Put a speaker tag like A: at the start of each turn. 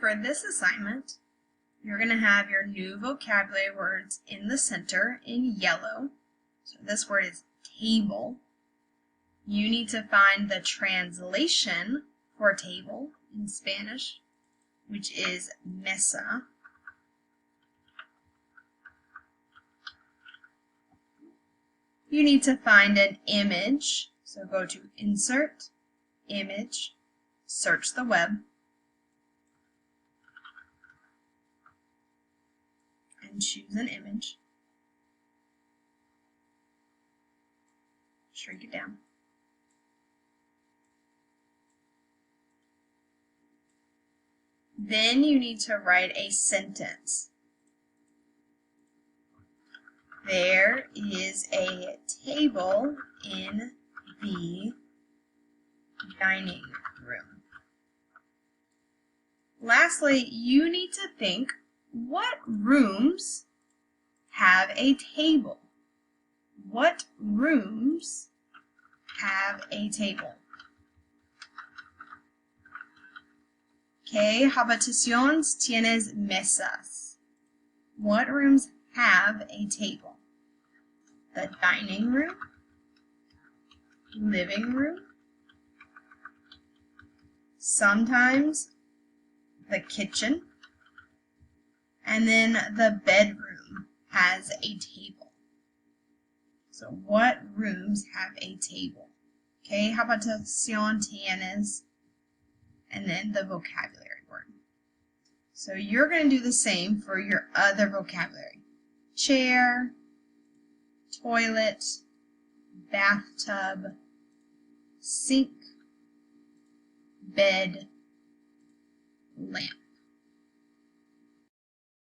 A: for this assignment, you're going to have your new vocabulary words in the center in yellow. So this word is table. You need to find the translation for table in Spanish, which is mesa. You need to find an image, so go to Insert, Image, search the web, and choose an image. Shrink it down. Then you need to write a sentence. There is a table in the dining room. Lastly, you need to think, what rooms have a table? What rooms have a table? ¿Qué habitaciones tienes mesas? What rooms have a table? The dining room, living room, sometimes the kitchen, and then the bedroom has a table. So what rooms have a table? ¿Qué habitación tienes? And then the vocabulary word. So you're going to do the same for your other vocabulary. Chair, toilet, bathtub, sink, bed, lamp.